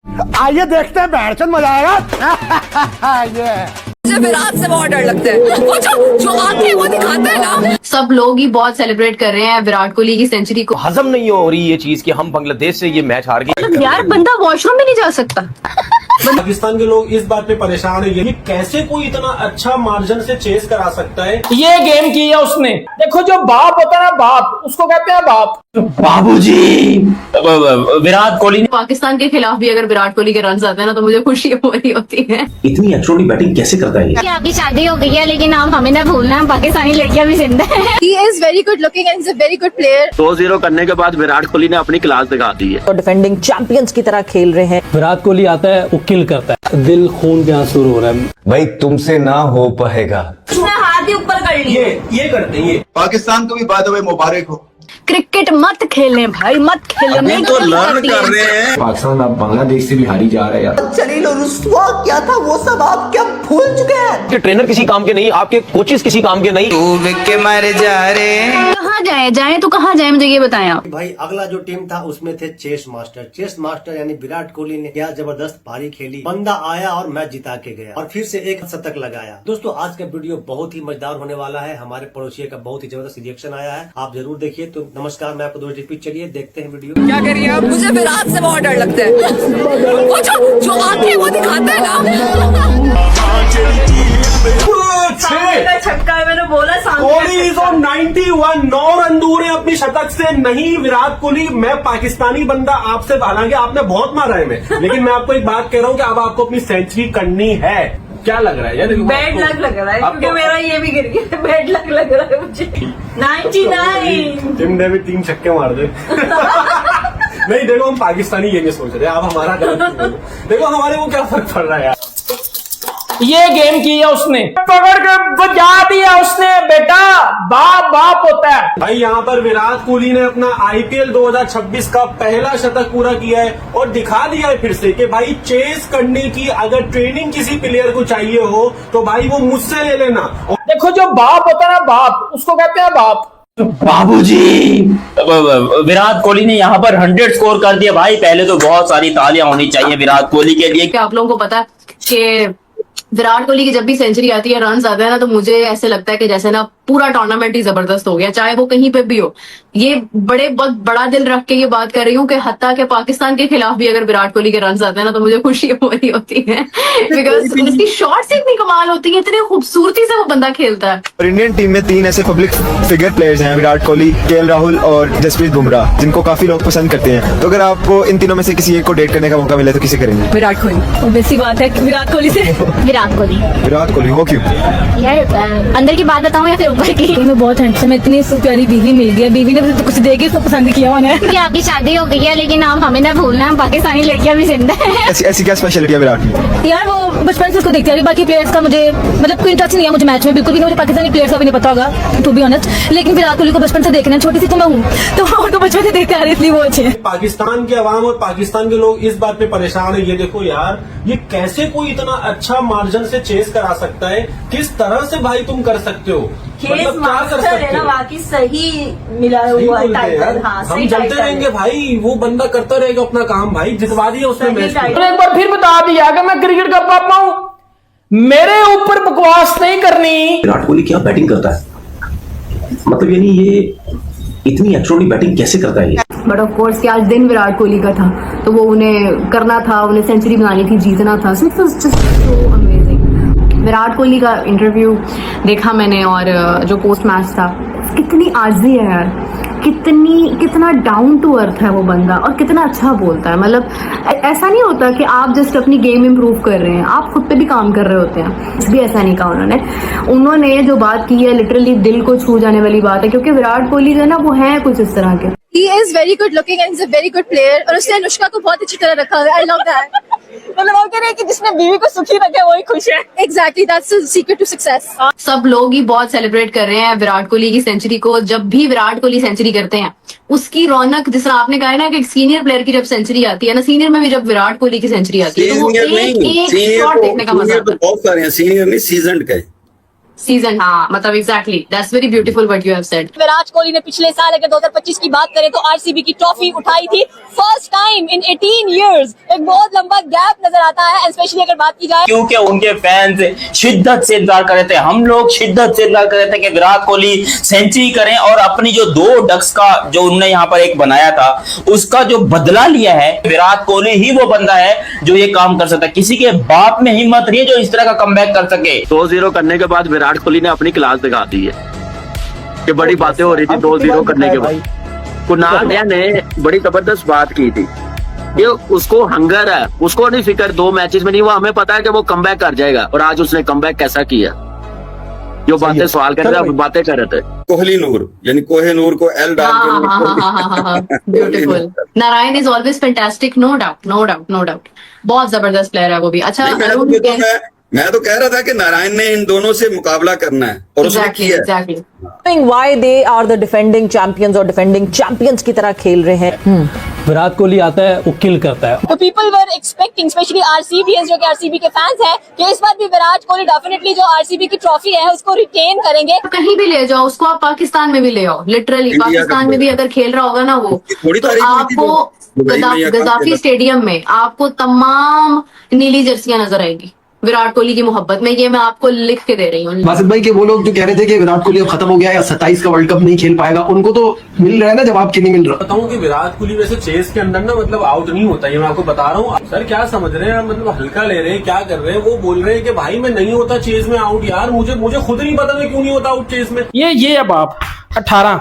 आइए देखते हैं, बैठचंद मजा आएगा। ये मुझे विराट से बहुत डर लगता है। वो जो आंखें वो दिखाता है ना। सब लोग ही बहुत सेलिब्रेट कर रहे हैं विराट कोहली की सेंचुरी को। हजम नहीं हो रही ये चीज कि हम बांग्लादेश से ये मैच हार गए। यार बंदा वॉशरूम भी नहीं जा सकता। पाकिस्तान के लोग इस बात पे परेशान है ये कैसे कोई इतना अच्छा मार्जिन से चेस करा सकता है। ये गेम किया उसने। देखो जो बाप होता है ना, बाप उसको कहते हैं बाप। बाबूजी विराट कोहली ने पाकिस्तान के खिलाफ भी अगर विराट कोहली के रन आते हैं ना तो मुझे खुशी हो रही होती है। इतनी एक्स्ट्राऑर्डिनरी बैटिंग कैसे करता है ये? आपकी शादी हो गई है लेकिन आप हमें ना भूलना, पाकिस्तानी लड़कियां भी जिंदा है। He is very good looking and he's a very good player. 2-0 करने के बाद विराट कोहली ने अपनी क्लास दिखा दी है। तो डिफेंडिंग चैंपियंस की तरह खेल रहे हैं। विराट कोहली आता है वो किल करता है। दिल खून के आंसू रो रहा है। भाई तुमसे ना हो पाएगा। उसने हाथ ही ऊपर कर लिए। ये करते हैं ये। पाकिस्तान को भी बाय द वे मुबारक हो। क्रिकेट मत खेलें भाई, मत खेलें। तो लर्न कर रहे हैं। पाकिस्तान अब बांग्लादेश से भी हारी जा रहा है यार। चलिए रुस्वा क्या था वो सब आप क्या भूल चुके हैं? कि ट्रेनर किसी काम के नहीं, आपके कोचेस किसी काम के नहीं। के मारे जा रहे। कहाँ जाए तो कहाँ जाए, मुझे ये बताएं आप। भाई अगला जो टीम था उसमें थे चेस मास्टर यानी विराट कोहली ने क्या जबरदस्त पारी खेली। बंदा आया और मैच जिता के गया और फिर से एक शतक लगाया। दोस्तों आज का वीडियो बहुत ही मजेदार होने वाला है। हमारे पड़ोसी का बहुत ही जबरदस्त रिएक्शन आया है, आप जरूर देखिए। तो नमस्कार, मैं आपको दोस्त रिपीट, चलिए देखते हैं वीडियो। क्या करिए आप? मुझे विराट से बहुत डर लगता है। वो जो आंखें वो दिखाता है ना। छक्का है, मैंने बोला कोहली तो 91 9 रन दूर है अपनी शतक से। नहीं विराट कोहली, मैं पाकिस्तानी बंदा आपसे, हालांकि आपने बहुत मारा है मैं, लेकिन मैं आपको एक बात कह रहा हूँ कि अब आपको अपनी सेंचुरी करनी है। क्या लग रहा है यार? बैड लक लग रहा है क्योंकि मेरा ये भी गिर गया। बैड लक लग रहा है मुझे। 99 टीम ने भी 3 छक्के मार दे। नहीं देखो, हम पाकिस्तानी ये नहीं सोच रहे, आप हमारा गलत नहीं। देखो हमारे को क्या फर्क पड़ रहा है यार। ये गेम किया उसने, पकड़ के बजा दिया उसने। बेटा बाप होता है भाई। यहाँ पर विराट कोहली ने अपना आईपीएल 2026 का पहला शतक पूरा किया है और दिखा दिया है फिर से कि भाई चेस करने की अगर ट्रेनिंग किसी प्लेयर को चाहिए हो तो भाई वो मुझसे ले लेना। देखो जो बाप होता है ना, बाप उसको कहते हैं बाप। बाबूजी विराट कोहली ने यहाँ पर 100 स्कोर कर दिया भाई। पहले तो बहुत सारी तालियां होनी चाहिए विराट कोहली के लिए। क्या आप लोगों को पता है कि विराट कोहली की जब भी सेंचुरी आती है, रन आते हैं ना, तो मुझे ऐसे लगता है कि जैसे ना पूरा टूर्नामेंट ही जबरदस्त हो गया, चाहे वो कहीं पे भी हो। ये बहुत बड़ा दिल रख के ये बात कर रही हूँ कि हत्ता के पाकिस्तान के खिलाफ भी अगर विराट कोहली के रन आते हैं ना तो मुझे खुशी हो रही होती है। बिकॉज उसकी शॉट्स इतनी कमाल होती है, इतनी खूबसूरती से वो बंदा खेलता है। और इंडियन टीम में 3 ऐसे पब्लिक फिगर प्लेयर्स हैं, विराट कोहली, केएल राहुल और जसप्रीत बुमराह, जिनको काफी लोग पसंद करते हैं। तो अगर आपको इन तीनों में से किसी एक को डेट करने का मौका मिले तो किसे करेंगे? विराट कोहली। वैसी बात है विराट कोहली से। विराट कोहली। विराट कोहली, वो क्यों? यार अंदर की बात बताऊं या फिर ऊपर की? मैं बहुत हैंडसम, इतनी प्यारी बीवी मिल गई। बीवी ने तो कुछ देके उसको पसंद किया उन्हें। आपकी शादी हो गई है लेकिन आप हमें ना भूलना, पाकिस्तानी लड़कियां भी जिंदा है। ऐसी क्या स्पेशलिटी है विराट में? यार वो बचपन से उसको देखते हैं। बाकी प्लेयर्स का मुझे मतलब कोई इंटरेस्ट नहीं है मुझे मैच में, बिल्कुल भी नहीं। मुझे पाकिस्तानी प्लेयर्स का भी नहीं पता होगा टू बी ऑनेस्ट, लेकिन विराट कोहली को बचपन से देखना, छोटी सी तो मैं हूँ तो उनको बचपन से देखते आ रहे, इसलिए वो अच्छे हैं। पाकिस्तान के अवाम और पाकिस्तान के लोग इस बात पे परेशान है। ये देखो यार, ये कैसे कोई इतना अच्छा मार्जिन से चेस करा सकता है? किस तरह से भाई तुम कर सकते हो? मतलब क्या कर सकते हो? बाकी सही मिला सही हुआ बोलते हैं यार। हाँ, हम चलते रहेंगे भाई, वो बंदा करता रहेगा अपना काम भाई। जितवा दिया उसने मैच। एक बार फिर बता दिया कि मैं क्रिकेट का पापा हूँ, मेरे ऊपर बकवास नहीं करनी। विराट कोहली क्या बैटिंग करता है, मतलब यानी ये इतनी एक्स्ट्राऑर्डिनरी बैटिंग कैसे करता है ये? बट ऑफ कोर्स कि आज दिन विराट कोहली का था तो वो उन्हें करना था, उन्हें सेंचुरी बनानी थी, जीतना था। So it was just so amazing. Virat Kohli का इंटरव्यू देखा मैंने और जो पोस्ट मैच था, कितनी आर्जी है यार, कितना डाउन टू अर्थ है वो बंदा और कितना अच्छा बोलता है। मतलब ऐसा नहीं होता कि आप जस्ट अपनी गेम इंप्रूव कर रहे हैं, आप खुद पे भी काम कर रहे होते हैं। कुछ भी ऐसा नहीं कहा उन्होंने जो बात की है लिटरली दिल को छू जाने वाली बात है, क्योंकि विराट कोहली जो है ना वो है कुछ इस तरह के। He is very good looking and he's a very good player. और उसने अनुष्का को बहुत अच्छी तरह रखा है। I love that. मतलब वो कह रहे हैं कि जिसने बीवी को सुखी रखे वही खुश है। Exactly, that's the secret to success. सब लोग ही बहुत सेलिब्रेट कर रहे हैं विराट कोहली की सेंचुरी को। जब भी विराट कोहली सेंचुरी करते हैं उसकी रौनक, जिस तरह आपने कहा है ना कि सीनियर प्लेयर की जब सेंचुरी आती है ना, सीनियर में भी जब विराट कोहली की सेंचुरी आती है तो वो एक शॉट देखने का मजा आता है। बहुत सारे हैं सीनियर नहीं, सीजन्ड का। सीजन, हाँ मतलब exactly, that's very beautiful what you have said. Virat Kohli ने पिछले साल अगर 2025 की बात करें तो आरसीबी की ट्रॉफी उठाई थी, फर्स्ट टाइम इन 18 इयर्स। एक बहुत लंबा गैप नजर आता है, स्पेशली अगर बात की जाए क्योंकि उनके फैंस शिद्दत से इंतजार कर रहे थे, हम लोग शिद्दत से इंतजार कर रहे थे कि विराट कोहली सेंचुरी करें और अपनी जो 2 डक्स का जो उन्होंने यहाँ पर एक बनाया था उसका जो बदला लिया है, विराट कोहली ही वो बंदा है जो ये काम कर सकता है। किसी के बाप में हिम्मत नहीं है जो इस तरह का कमबैक कर सके। 2-0 करने के बाद विराट कोहली ने अपनी क्लास दिखा दी है कि बड़ी बातें हो रही थी 2-0 करने के बाद। कुणाल ने बड़ी जबरदस्त बात की थी कि उसको हंगर है, उसको नहीं फिक्र 2 मैचेस में नहीं, वो हमें पता है कि वो कमबैक कर जाएगा। और आज उसने कमबैक कैसा किया, जो बातें सवाल कर रहे थे, बातें कर रहे थे। कोहली नूर यानी कोहेनूर को एल डाल beautiful. Narayan is always fantastic, no doubt no doubt no doubt, बहुत जबरदस्त प्लेयर है वो भी। अच्छा मैं तो कह रहा था कि नारायण ने इन दोनों से मुकाबला करना है और उसने किया है। Why they are the defending champions और डिफेंडिंग चैंपियंस की तरह खेल रहे हैं। विराट कोहली आता है, वो किल करता है। तो people were expecting, specially RCB जो कि आरसीबी के फैंस हैं, कि इस बार भी विराट कोहली डेफिनेटली जो आरसीबी की ट्रॉफी है उसको रिटेन करेंगे। कहीं भी ले जाओ उसको, आप पाकिस्तान में भी ले आओ, लिटरली पाकिस्तान में भी अगर खेल रहा होगा ना वो, तो आपको गद्दाफी स्टेडियम में आपको तमाम नीली जर्सियां नजर आएंगी विराट कोहली की मोहब्बत में। ये मैं आपको लिख के दे रही हूँ। बासित भाई के वो लोग जो कह रहे थे कि विराट कोहली अब खत्म हो गया या 27 का वर्ल्ड कप नहीं खेल पाएगा, उनको तो मिल रहा है ना जवाब, क्यों नहीं मिल रहा? बताऊं कि विराट कोहली वैसे चेस के अंदर ना मतलब आउट नहीं होता, ये मैं आपको बता रहा हूँ। सर क्या समझ रहे हैं, मतलब हल्का ले रहे हैं, क्या कर रहे हैं? वो बोल रहे हैं कि भाई मैं नहीं होता चेस में आउट। यार मुझे खुद नहीं पता मैं क्यों नहीं होता आउट चेस में। ये अब आप 18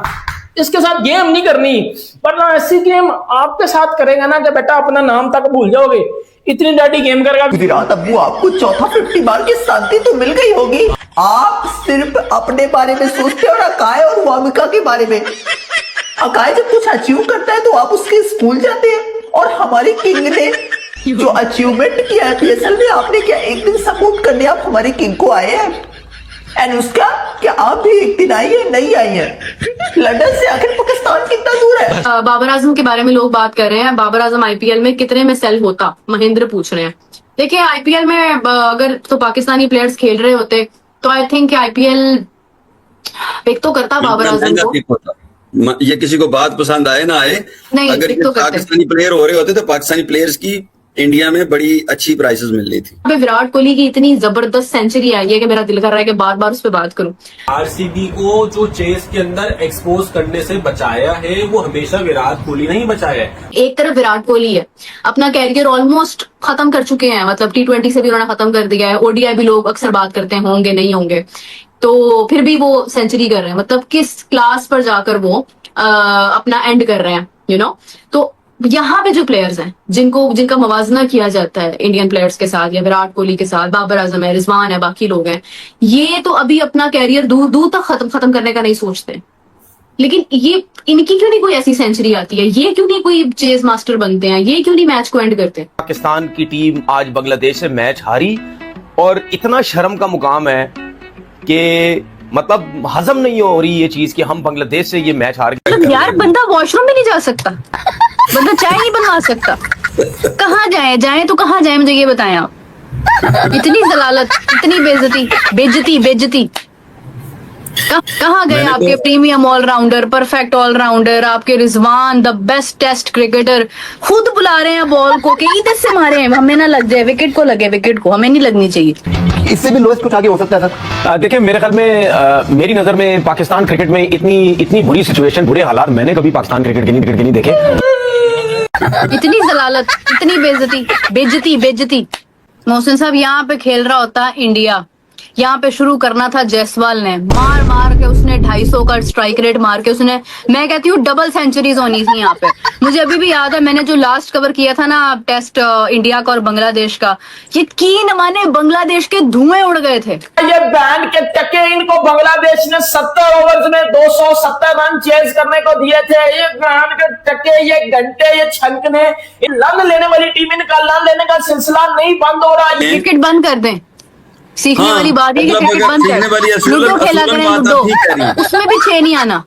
इसके साथ गेम नहीं करनी, वरना ऐसी गेम आपके साथ करेगा ना कि बेटा अपना नाम तक भूल जाओगे। इतनी डाटी गेम करेगा विराट अब्बू, आपको चौथा 50 बार की शांति तो मिल गई होगी। आप सिर्फ अपने बारे में सोचते हो और अकाय और वामिका के बारे में। अकाय जब कुछ अचीव करता है तो आप उसके स्कूल जाते हैं, और हमारे किंग ने जो अचीवमेंट किया है PSL में, आपने क्या एक दिन सपोर्ट करने आप हमारे किंग को आए हैं? एंड उसका क्या आप भी एक दिन आई है? नहीं आई है। लंदन से आखिर पाकिस्तान कितना दूर है? बाबर आजम के बारे में लोग बात कर रहे हैं, बाबर आजम IPL में कितने में सेल होता, महेंद्र पूछ रहे हैं। देखिए IPL में अगर तो पाकिस्तानी प्लेयर्स खेल रहे होते तो आई थिंक IPL पिक तो करता बाबर आजम को। ये किसी को बात पसंद आए ना आए, नहीं, अगर तो पाकिस्तानी प्लेयर हो रहे होते तो पाकिस्तानी प्लेयर्स की इंडिया में बड़ी अच्छी प्राइसेस मिल रही थी। विराट कोहली की इतनी जबरदस्त सेंचुरी आई है कि मेरा दिल कर रहा है कि बार बार उस पर बात करूं। आरसीबी को जो चेस के अंदर एक्सपोज करने से बचाया है वो हमेशा विराट कोहली नहीं बचाया है। एक तरफ विराट कोहली है, अपना कैरियर ऑलमोस्ट खत्म कर चुके हैं, मतलब T20 से भी उन्होंने खत्म कर दिया है, ODI भी लोग अक्सर बात करते हैं होंगे नहीं होंगे, तो फिर भी वो सेंचुरी कर रहे हैं। मतलब किस क्लास पर जाकर वो अपना एंड कर रहे हैं, यू नो। तो यहाँ पे जो प्लेयर्स हैं जिनका मवाजना किया जाता है इंडियन प्लेयर्स के साथ या विराट कोहली के साथ, बाबर आजम है, रिजवान है, बाकी लोग हैं, ये तो अभी अपना कैरियर दूर तक खत्म करने का नहीं सोचते। लेकिन ये इनकी क्यों नहीं कोई ऐसी सेंचुरी आती है? ये क्यों नहीं कोई चेस मास्टर बनते हैं? ये क्यों नहीं मैच को एंड करते? पाकिस्तान की टीम आज बांग्लादेश से मैच हारी और इतना शर्म का मुकाम है कि मतलब हजम नहीं हो रही ये चीज कि हम बांग्लादेश से ये मैच हार गए। यार बंदा वॉशरूम में नहीं जा सकता, बंदा चाय नहीं बनवा सकता, कहाँ जाए तो कहाँ जाए, मुझे ये बताएं आप। इतनी जलालत, इतनी बेइज्जती कहाँ गए आपके प्रीमियम ऑलराउंडर, परफेक्ट ऑलराउंडर, आपके Rizwan the best test cricketer? खुद बुला रहे हैं बॉल को कि इधर से मारे, हमें ना लग जाए, विकेट को लगे, विकेट को हमें नहीं लगनी चाहिए। इससे भी लोएस्ट कुछ आगे हो सकता है सर। देखिए मेरे ख्याल में मेरी नजर में पाकिस्तान क्रिकेट में इतनी बुरी सिचुएशन, बुरे हालात मैंने कभी पाकिस्तान क्रिकेट के नहीं देखे। इतनी जलालत, इतनी बेइज्जती। मोहसिन साहब यहाँ पे खेल रहा होता इंडिया, यहाँ पे शुरू करना था जायसवाल ने, मार के उसने 250 का स्ट्राइक रेट मार के उसने, मैं कहती हूँ डबल सेंचुरीज होनी थी यहाँ पे। मुझे अभी भी याद है मैंने जो लास्ट कवर किया था ना टेस्ट इंडिया का और बांग्लादेश का, यकीन माने बांग्लादेश के धुएं उड़ गए थे। ये बैंड के टके इनको बांग्लादेश ने 70 ओवर्स में 270 रन चेज करने को दिए थे। ये बैंड के टके, ये घंटे, ये छनकने, लन लेने वाली टीम, इनका लन लेने का सिलसिला नहीं बंद हो रहा। क्रिकेट बंद कर दें, सीखने वाली बात है कि क्रिकेट बंद कर, लूडो खेला करें, लूडो, उसमें भी 6 नहीं आना,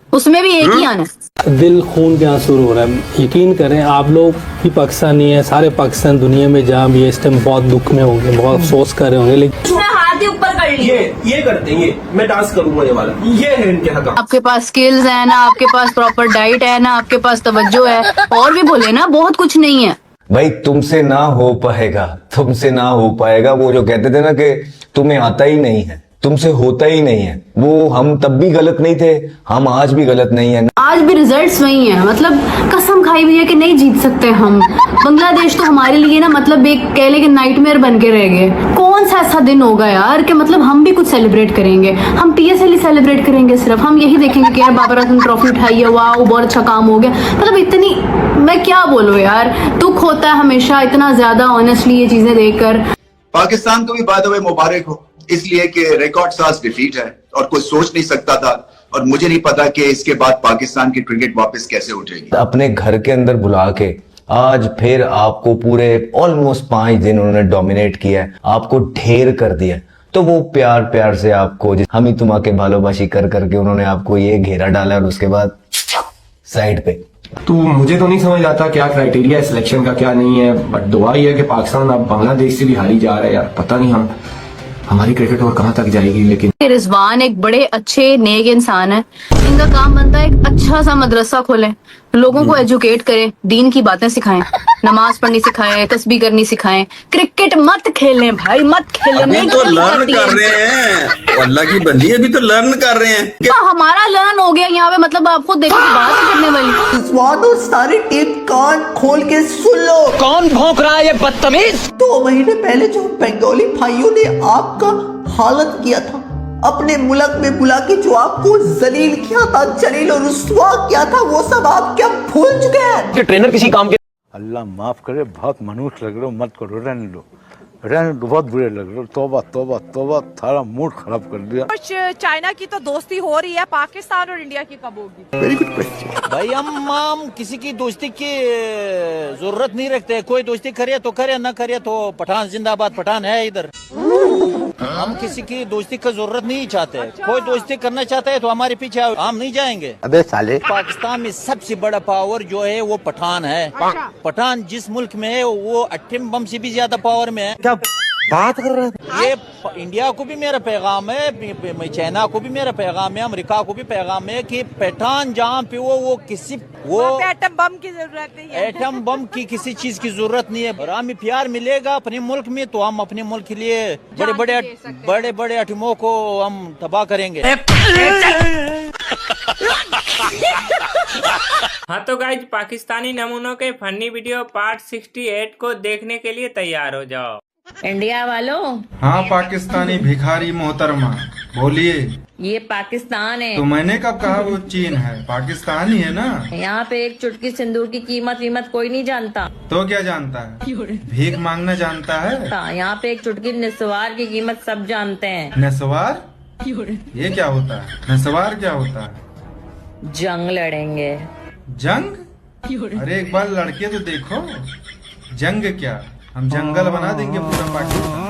उसमें भी 1 ही आना। दिल खून के आंसू हो रहा है। यकीन करें आप लोग भी पाकिस्तानी है, सारे पाकिस्तान दुनिया में जहाँ भी इस टाइम बहुत दुख में होंगे, बहुत अफसोस कर रहे होंगे, लेकिन आती ऊपर कर ली। ये करते हैं, ये मैं डांस करूंगा ये वाला, ये है इनके हक। आपके पास स्किल्स है ना, आपके पास प्रॉपर डाइट है ना, आपके पास तवज्जो है, और भी बोले ना, बहुत कुछ नहीं है। भाई तुमसे ना हो पाएगा, तुमसे ना हो पाएगा। वो जो कहते थे ना कि तुम्हें आता ही नहीं है, तुमसे होता ही नहीं है, वो हम तब भी गलत नहीं थे, हम आज भी गलत नहीं है। आज भी रिजल्ट्स वही है, मतलब कसम खाई हुई है कि नहीं जीत सकते हम। बांग्लादेश तो हमारे लिए ना मतलब एक कह ले कि नाइटमेयर बन के रह गए। कौन सा ऐसा दिन होगा यार कि मतलब हम भी कुछ सेलिब्रेट करेंगे, हम PSL ही सेलिब्रेट करेंगे, सिर्फ हम यही देखेंगे कि यार बाबर आजम ट्रॉफी उठाई है, वाह बहुत अच्छा काम हो गया। मतलब इतनी, मैं क्या बोलूं यार, दुख होता है हमेशा इतना ज्यादा ऑनेस्टली ये चीजें देखकर। पाकिस्तान को भी बाय द वे मुबारक हो, इसलिए कि रिकॉर्ड साज डिफीट है और कोई सोच नहीं सकता था, और मुझे नहीं पता कि इसके बाद पाकिस्तान की क्रिकेट वापस कैसे उठेगी। अपने घर के अंदर बुला के आज फिर आपको पूरे ऑलमोस्ट 5 दिन उन्होंने डोमिनेट किया है, आपको ढेर कर दिया। तो वो प्यार प्यार से आपको हम ही तुम के भालोबाशी कर करके उन्होंने आपको ये घेरा डाला, और उसके बाद साइड पे। तो मुझे तो नहीं समझ आता क्या क्राइटेरिया है सिलेक्शन का, क्या नहीं है, बट दुआ ही है कि पाकिस्तान अब बांग्लादेश से भी हारी जा रहा है यार। पता नहीं हमारी क्रिकेट और कहां तक जाएगी। लेकिन रिजवान एक बड़े अच्छे नेक इंसान है, इनका काम बनता है एक अच्छा सा मदरसा खोलें, लोगों को एजुकेट करें, दीन की बातें सिखाएं, नमाज पढ़नी सिखाएं, तस्बीह करनी सिखाएं। क्रिकेट मत खेलें भाई, मत खेलें। अभी तो लर्न कर रहे हैं, अल्लाह की बंदी अभी तो लर्न कर रहे हैं। हमारा लर्न हो गया यहाँ पे, मतलब आप खुद देखो बात करने वाली। रिजवान और सारी टीम कान खोल के सुन लो। कौन भौंक रहा है ये बदतमीज? 2 महीने पहले जो बंगाली भाइयों ने आपका हालत किया था, अपने मुल्क में बुला के जो आपको जलील किया था, जलील और रुस्वा किया था, वो सब आप क्या भूल चुके हैं? ट्रेनर किसी काम के। अल्लाह माफ करे, बहुत मनुष्य लग रहे हो, मत करो, रहने दो, बहुत बुरे लग रहे हो। तौबा तौबा तौबा, थारा मूड खराब कर दिया। चाइना की तो दोस्ती हो रही है, पाकिस्तान और इंडिया की कब होगी? Very good question. भाई हम किसी की दोस्ती की जरूरत नहीं रखते, कोई दोस्ती करे तो करे, ना करे तो पठान जिंदाबाद, पठान है इधर। हम किसी की दोस्ती की जरूरत नहीं चाहते, कोई दोस्ती करना चाहता है तो हमारे पीछे हम नहीं जाएंगे। अबे साले, पाकिस्तान में सबसे बड़ा पावर जो है वो पठान है। पठान जिस मुल्क में है वो एटम बम से भी ज्यादा पावर में है। क्या बात कर रहे हैं? ये इंडिया को भी मेरा पैगाम है, चाइना को भी मेरा पैगाम है, अमेरिका को भी पैगाम है कि पठान जहाँ पे वो किसी वो एटम बम की जरूरत नहीं है, एटम बम की किसी चीज की जरूरत नहीं है। और हमें प्यार मिलेगा अपने मुल्क में तो हम अपने मुल्क के लिए बड़े बड़े एटमों को हम तबाह करेंगे। हाँ तो गाइज, पाकिस्तानी नमूनों के फनी वीडियो पार्ट 68 को देखने के लिए तैयार हो जाओ। इंडिया वालों, हाँ पाकिस्तानी भिखारी मोहतरमा बोलिए। ये पाकिस्तान है। तो मैंने कब कहा वो चीन है, पाकिस्तान ही है ना। यहाँ पे एक चुटकी सिंदूर की कीमत कोई नहीं जानता। तो क्या जानता है? भीख मांगना जानता है। यहाँ पे एक चुटकी निस्वार की कीमत सब जानते हैं। नस्वार? ये क्या होता है? नस्वार क्या होता है? जंग लड़ेंगे। जंग? अरे एक बार लड़के तो देखो। जंग क्या, हम जंगल बना देंगे पूरा पाकिस्तान।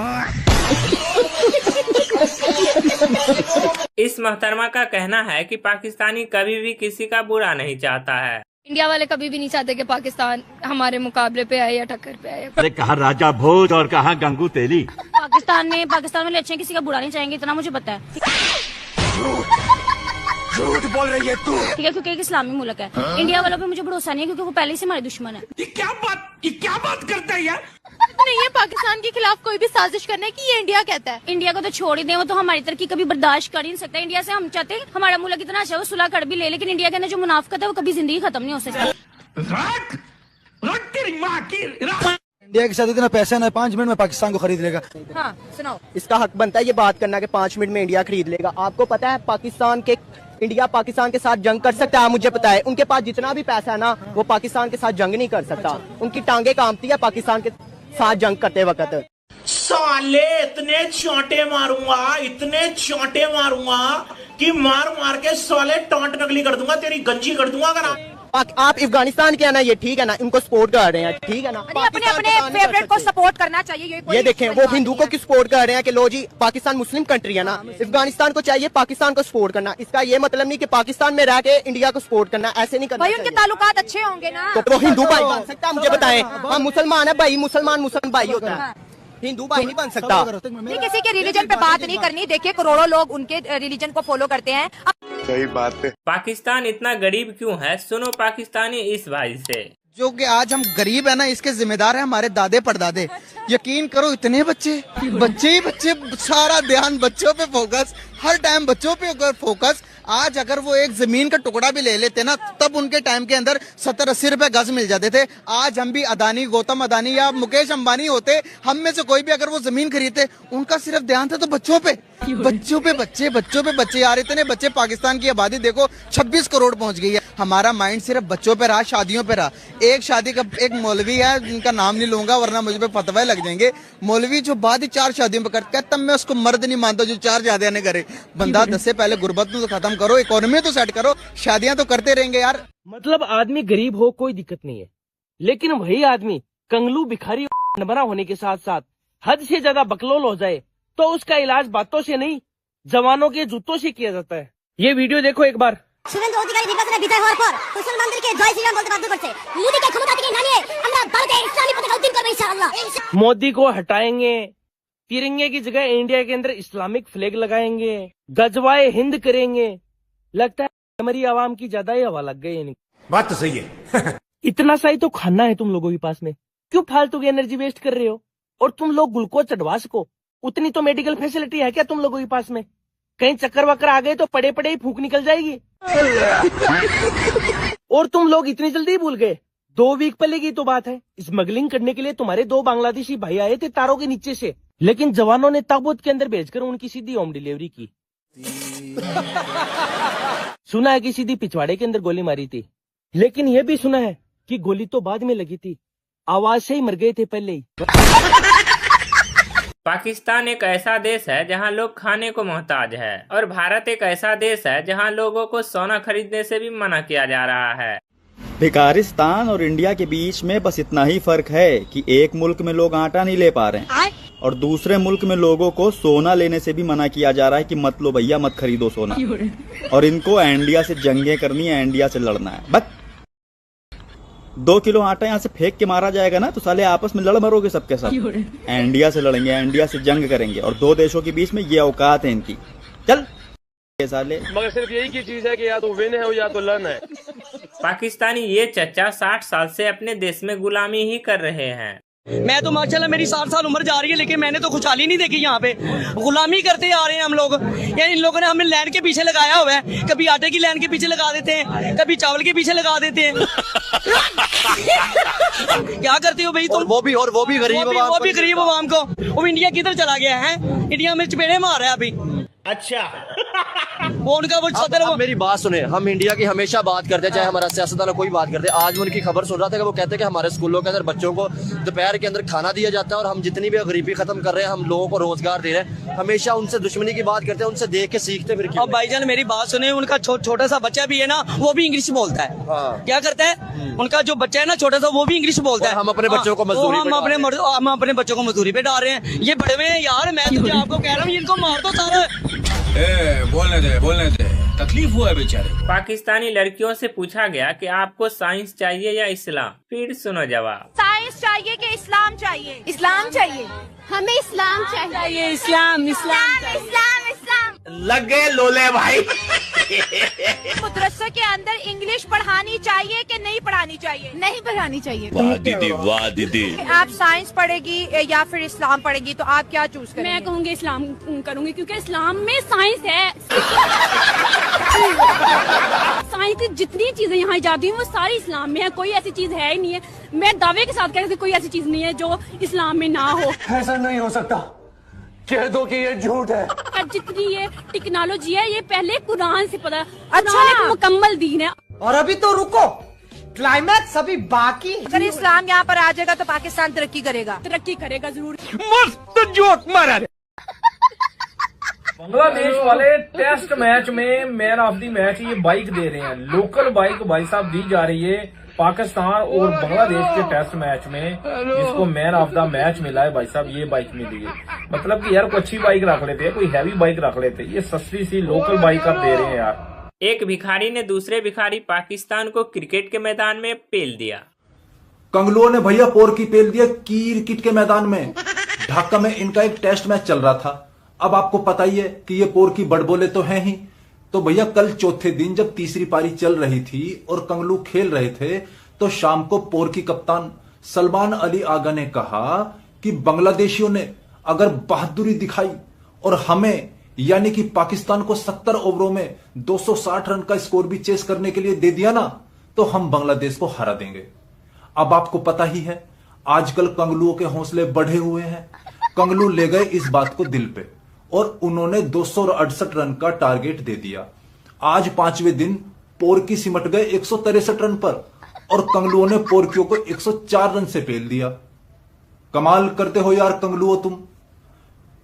इस मोहतरमा का कहना है कि पाकिस्तानी कभी भी किसी का बुरा नहीं चाहता है। इंडिया वाले कभी भी नहीं चाहते कि पाकिस्तान हमारे मुकाबले पे आए या टक्कर पे आए। अरे कहाँ राजा भोज और कहाँ गंगू तेली। पाकिस्तान वाले अच्छे, किसी का बुरा नहीं चाहेंगे, इतना मुझे पता है। झूठ बोल रही है तू। ठीक है, क्योंकि एक इस्लामी मुल्क है। इंडिया वालों पे मुझे भरोसा नहीं है, क्योंकि वो पहले से हमारे दुश्मन है। ये क्या बात करता है यार? नहीं है पाकिस्तान के खिलाफ कोई भी साजिश करने की, ये इंडिया कहता है। इंडिया को तो छोड़ ही दें, वो तो हमारी तरक्की कभी बर्दाश्त कर ही नहीं सकता। इंडिया से हम चाहते हैं हमारा मुल्क इतना अच्छा, वो सुलह कर भी ले, लेकिन इंडिया के अंदर जो मुनाफिकत है वो कभी जिंदगी खत्म नहीं हो सकती। इंडिया के साथ इतना पैसा ना 5 मिनट में पाकिस्तान को खरीद लेगा। हाँ सुनाओ। इसका हक बनता है ये बात करना कि 5 मिनट में इंडिया खरीद लेगा। आपको पता है इंडिया पाकिस्तान के साथ जंग कर सकता है? मुझे पता है। उनके पास जितना भी पैसा है ना, वो पाकिस्तान के साथ जंग नहीं कर सकता। उनकी टांगे कांपती है पाकिस्तान के साथ जंग करते वक्त। साले इतने चोंटे मारूंगा कि मार के साले टोंट नकली कर दूंगा, तेरी गंजी कर दूंगा। अगर आप अफगानिस्तान के है ना, ये ठीक है ना, इनको सपोर्ट कर रहे हैं, ठीक है ना। अपने फेवरेट को सपोर्ट करना चाहिए। ये देखें, वो हिंदू को क्यों सपोर्ट कर रहे हैं कि लो जी पाकिस्तान मुस्लिम कंट्री है ना। अफगानिस्तान को चाहिए पाकिस्तान को सपोर्ट करना। इसका ये मतलब नहीं कि पाकिस्तान में रह के इंडिया को सपोर्ट करना, ऐसे नहीं करना। भाई उनके ताल्लुकात अच्छे होंगे ना, तो वो हिंदू भाई बन सकता है? मुझे बताएं, हम मुसलमान है भाई, मुसलमान भाई होता है। हिंदू भाई नहीं बन सकता। किसी के रिलीजन पे बात नहीं करनी। देखिए करोड़ों लोग उनके रिलीजन को फॉलो करते हैं। सही बात है। पाकिस्तान इतना गरीब क्यों है, सुनो पाकिस्तानी इस भाई से। जो कि आज हम गरीब है ना, इसके जिम्मेदार है हमारे दादे परदादे। यकीन करो इतने बच्चे ही बच्चे, सारा ध्यान बच्चों पे फोकस, हर टाइम बच्चों पे फोकस। आज अगर वो एक जमीन का टुकड़ा भी ले लेते ना, तब उनके टाइम के अंदर 70-80 रुपए गज मिल जाते थे। आज हम भी अदानी, गौतम अदानी या मुकेश अंबानी होते, हम में से कोई भी अगर वो जमीन खरीदते, उनका सिर्फ ध्यान था तो बच्चों पे बच्चे यार। इतने बच्चे, पाकिस्तान की आबादी देखो 26 करोड़ पहुंच गई है। हमारा माइंड सिर्फ बच्चों पे रहा, शादियों पे रहा। एक शादी का एक मौलवी है, जिनका नाम नहीं लूंगा वरना मुझे पे फतवा लग जाएंगे। मौलवी जो बाद ही 4 शादियों पे करता, कहता मैं उसको मर्द नहीं मानता जो 4 शादियां नहीं करे। बंदा 10 से पहले गुर्बत तो खत्म करो, इकोनॉमी तो सेट करो, शादियां तो करते रहेंगे यार। मतलब आदमी गरीब हो कोई दिक्कत नहीं है, लेकिन वही आदमी कंगलू, भिखारी, बना होने के साथ साथ हद से ज्यादा बकलोल हो जाए तो उसका इलाज बातों से नहीं, जवानों के जूतों से किया जाता है। ये वीडियो देखो एक बार। শুভেন্দু অধিকারী নির্বাচনে বিজয় হওয়ার পর কুশল মন্দিরকে জয় শ্রীরাম বলতে বাধ্য করছে। মোদিকে ক্ষমতা থেকে নামিয়ে আমরা ভারতের ইসলামী পতাকা উত্তোলন করব ইনশাআল্লাহ। मोदी को हटाएंगे, तिरंगे की जगह इंडिया के अंदर इस्लामिक फ्लैग लगाएंगे, गजवाए हिंद करेंगे। लगता है हमारी आवाम की ज्यादा ही हवा लग गई इनकी। बात तो सही है। इतना सा ही तो खाना है तुम लोगों के पास में, क्यों फालतू की एनर्जी वेस्ट कर रहे हो? और तुम लोग ग्लूकोज चढ़वा सको उतनी तो मेडिकल फैसिलिटी है क्या तुम लोगों के पास में? कहीं चक्कर वक्कर आ गए तो पड़े पड़े ही फूंक निकल जाएगी। और तुम लोग इतनी जल्दी भूल गए, 2 वीक पहले की तो बात है, स्मगलिंग करने के लिए तुम्हारे 2 बांग्लादेशी भाई आए थे तारों के नीचे से, लेकिन जवानों ने ताबूत के अंदर भेजकर उनकी सीधी होम डिलीवरी की। सुना है कि सीधी पिछवाड़े के अंदर गोली मारी थी, लेकिन यह भी सुना है कि गोली तो बाद में लगी थी, आवाज से ही मर गए थे पहले ही। पाकिस्तान एक ऐसा देश है जहां लोग खाने को मोहताज है, और भारत एक ऐसा देश है जहां लोगों को सोना खरीदने से भी मना किया जा रहा है। भिखारिस्तान और इंडिया के बीच में बस इतना ही फर्क है कि एक मुल्क में लोग आटा नहीं ले पा रहे हैं और दूसरे मुल्क में लोगों को सोना लेने से भी मना किया जा रहा है कि मत लो भैया, मत खरीदो सोना। और इनको इंडिया से जंगें करनी है, इंडिया से लड़ना है। बस 2 किलो आटा यहाँ से फेंक के मारा जाएगा ना तो साले आपस में लड़ मरोगे सबके सब। इंडिया से लड़ेंगे, इंडिया से जंग करेंगे, और 2 देशों के बीच में ये औकात है इनकी। चल साले, मगर सिर्फ यही की चीज है कि या तो विन है या तो लर्न है। पाकिस्तानी ये चचा 60 साल से अपने देश में गुलामी ही कर रहे हैं। मैं तो माशाल्लाह मेरी 60 साल उम्र जा रही है, लेकिन मैंने तो खुशहाली नहीं देखी। यहाँ पे गुलामी करते आ रहे हैं हम लोग। यानी इन लोगों ने हमें लाइन के पीछे लगाया हुआ है, कभी आटे की लाइन के पीछे लगा देते हैं, कभी चावल के पीछे लगा देते हैं। क्या करते हो भाई तुम? वो भी गरीब आवाम को। वो इंडिया किधर चला गया है? इंडिया में चपेड़े मार रहा है अभी। अच्छा वो उनका वो सदर। अब मेरी बात सुने, हम इंडिया की हमेशा बात करते हैं, चाहे हमारा सियासतदान कोई बात करते हैं। आज मैं उनकी खबर सुन रहा था कि वो कहते हैं कि हमारे स्कूलों के अंदर बच्चों को दोपहर के अंदर खाना दिया जाता है और हम जितनी भी गरीबी खत्म कर रहे हैं, हम लोगों को रोजगार दे रहे हैं। हमेशा उनसे दुश्मनी की बात करते हैं, उनसे देख के सीखते फिर। अब भाईजान मेरी बात सुने, उनका छोटा सा बच्चा भी है ना, वो भी इंग्लिश बोलता है। क्या करता है उनका जो बच्चा है ना छोटा सा, वो भी इंग्लिश बोलता है। हम अपने बच्चों को मजदूरी हम अपने बच्चों को मजदूरी पे डाल रहे हैं। ये बड़े हुए हैं यार, मैं तो आपको कह रहा हूँ इनको मार दो सारा। बोलने दे, तकलीफ हुआ है बेचारे। पाकिस्तानी लड़कियों से पूछा गया कि आपको साइंस चाहिए या इस्लाम, फिर सुनो जवाब। साइंस चाहिए कि इस्लाम चाहिए? इस्लाम चाहिए। हमें इस्लाम चाहिए। इस्लाम लग गए लोले भाई। मदरसे के अंदर इंग्लिश पढ़ानी चाहिए कि नहीं पढ़ानी चाहिए? नहीं पढ़ानी चाहिए। वाह दीदी। आप साइंस पढ़ेगी या फिर इस्लाम पढ़ेगी, तो आप क्या चूज करेंगे? मैं कहूँगी इस्लाम करूँगी, क्योंकि इस्लाम में साइंस है। साइंस की जितनी चीजें यहाँ जाती हैं वो सारी इस्लाम में है, कोई ऐसी चीज है ही नहीं है। मैं दावे के साथ कह रही थी कोई ऐसी चीज नहीं है जो इस्लाम में ना हो। ऐसा नहीं हो सकता, कह दो कि ये झूठ है। जितनी ये टेक्नोलॉजी है ये पहले कुरान से पता है। अच्छा, एक मुकम्मल दीन है। और अभी तो रुको, क्लाइमैक्स अभी बाकी। अगर इस्लाम यहाँ पर आ जाएगा तो पाकिस्तान तरक्की करेगा जरूर। मस्त जोक मारा। बांग्लादेश वाले टेस्ट मैच में मैन ऑफ द मैच ये बाइक दे रहे हैं। लोकल बाइक भाई साहब दी जा रही है पाकिस्तान और बांग्लादेश के टेस्ट मैच में, जिसको मैन ऑफ द मैच मिला है भाई साहब, ये बाइक मिली है। मतलब कि यार कोई अच्छी बाइक रख लेते हैं, कोई हैवी बाइक रख लेते हैं, ये सस्ती सी लोकल बाइक आप दे रहे हैं यार। एक भिखारी ने दूसरे भिखारी पाकिस्तान को क्रिकेट के मैदान में पेल दिया। कंगलुओं ने भैया पोर की पेल दिया क्रिकेट के मैदान में। ढाका में इनका एक टेस्ट मैच चल रहा था। अब आपको पता ही है कि ये पोर की बड़बोले तो हैं ही। तो भैया कल चौथे दिन जब तीसरी पारी चल रही थी और कंगलू खेल रहे थे तो शाम को पोर की कप्तान सलमान अली आगा ने कहा कि बांग्लादेशियों ने अगर बहादुरी दिखाई और हमें यानी कि पाकिस्तान को 70 ओवरों में 260 रन का स्कोर भी चेस करने के लिए दे दिया ना तो हम बांग्लादेश को हरा देंगे। अब आपको पता ही है आजकल कंगलुओं के हौसले बढ़े हुए हैं। कंगलू ले गए इस बात को दिल पे और उन्होंने 268 रन का टारगेट दे दिया। आज 5वें दिन पोरकी सिमट गए 163 रन पर और कंगलुओं ने पोरकियों को 104 रन से पेल दिया। कमाल करते हो यार कंगलुओ तुम,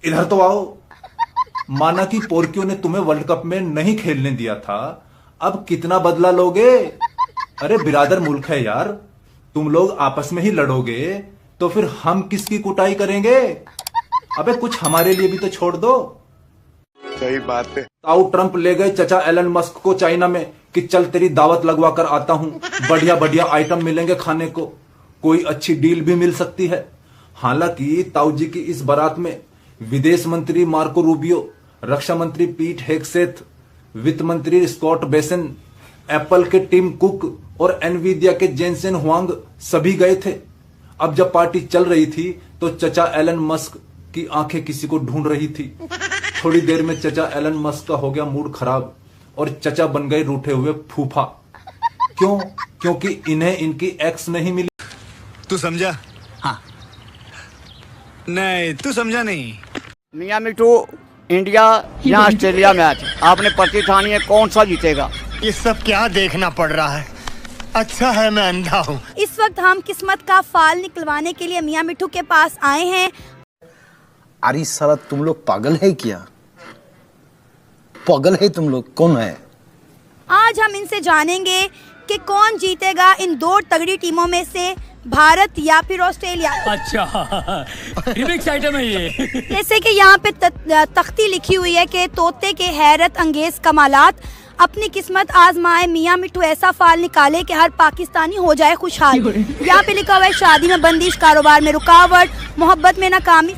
इधर तो आओ। माना कि पोरकियों ने तुम्हें वर्ल्ड कप में नहीं खेलने दिया था, अब कितना बदला लोगे? अरे बिरादर मुल्क है यार, तुम लोग आपस में ही लड़ोगे तो फिर हम किसकी कुटाई करेंगे? अबे कुछ हमारे लिए भी तो छोड़ दो। सही बात है। ताऊ ट्रंप ले गए चचा एलन मस्क को चाइना में कि चल तेरी दावत लगवा कर आता हूं, बढ़िया बढ़िया आइटम मिलेंगे खाने को, कोई अच्छी डील भी मिल सकती है। हालांकि ताऊ जी की इस बारात में विदेश मंत्री मार्को रूबियो, रक्षा मंत्री पीट हेगसेथ, वित्त मंत्री स्कॉट बेसन, एप्पल के टिम कुक और एनवीडिया के जेनसेन हुआंग सभी गए थे। अब जब पार्टी चल रही थी तो चचा एलन मस्क की आंखें किसी को ढूंढ रही थी। थोड़ी देर में चचा एलन मस्क का हो गया मूड खराब और चचा बन गए रूठे हुए फूफा। क्यों? क्योंकि इन्हें इनकी एक्स नहीं मिली। तू समझा? हाँ। नहीं तू समझा नहीं। मियां मिठू इंडिया या ऑस्ट्रेलिया मैच आपने पर्ची ठानी है, कौन सा जीतेगा? ये सब क्या देखना पड़ रहा है? अच्छा है मैं अंधा हूँ। इस वक्त हम किस्मत का फाल निकलवाने के लिए मियां मिठू के पास आए हैं। अरे साला तुम लोग पागल है क्या? पागल है तुम लोग? कौन है? आज हम इनसे जानेंगे कि कौन जीतेगा इन दो तगड़ी टीमों में से, भारत या फिर ऑस्ट्रेलिया। अच्छा रिमिक्स आइटम है ये। जैसे कि यहाँ पे तख्ती लिखी हुई है कि तोते के हैरत अंगेज कमालात, अपनी किस्मत आजमाए मियां मिठू ऐसा फाल निकाले कि हर पाकिस्तानी हो जाए खुशहाल। यहाँ पे लिखा हुआ है शादी में बंदिश, कारोबार में रुकावट, मोहब्बत में नाकामी।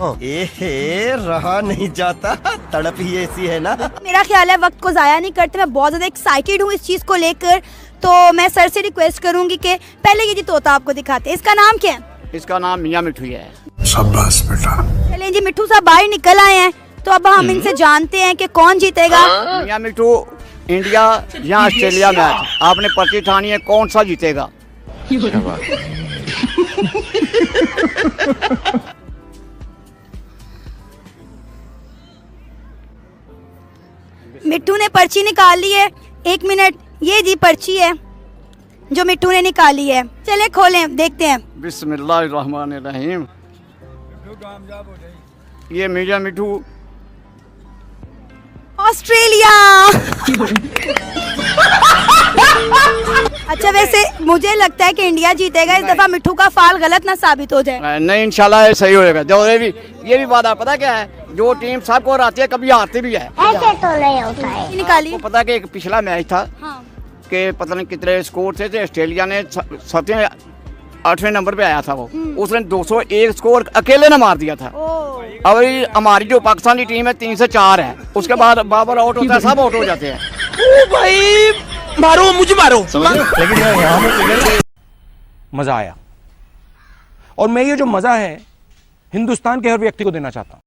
रहा नहीं जाता, तड़प ही ऐसी है ना। मेरा ख्याल है वक्त को जाया नहीं करते। मैं बहुत ज्यादा एक्साइटेड हूँ इस चीज को लेकर, तो मैं सर से रिक्वेस्ट करूंगी कि पहले ये जी तोता आपको दिखाते हैं। इसका नाम क्या है? इसका नाम मियां मिठू है। शाबाश बेटा। चलिए जी, मिठू साहब बाहर निकल आए हैं, तो अब हम इनसे जानते हैं कि कौन जीतेगा। मियां मिठू इंडिया या ऑस्ट्रेलिया मैच आपने पर्ची ठानी है, कौन सा जीतेगा? मिठू ने पर्ची निकाल ली है। 1 मिनट, ये जी पर्ची है जो मिठू ने निकाली है। चले खोलें, देखते हैं। बिस्मिल्लाहिर्रहमानिर्रहीम। ये मियां मिठू ऑस्ट्रेलिया। अच्छा, वैसे मुझे लगता है कि इंडिया जीतेगा इस दफा, मिठू का फाल गलत ना साबित हो जाए। नहीं, इंशाल्लाह ये सही होएगा। जो ये भी बात है, पता क्या है, जो टीम सबको हराती है कभी हारती भी है। ऐसे तो नहीं होता है। निकाली। पता है कि एक पिछला मैच था कि पता नहीं कितने स्कोर थे, ऑस्ट्रेलिया ने 7वें 8वें नंबर पे आया था वो, उसने 201 स्कोर अकेले ने मार दिया था। अब हमारी जो पाकिस्तानी टीम है 3 से 4 है, उसके बाद बाबर आउट होता है, सब आउट हो जाते हैं। भाई मारो, मुझे मारो। मजा आया और मैं ये जो मजा है हिंदुस्तान के हर व्यक्ति को देना चाहता हूं।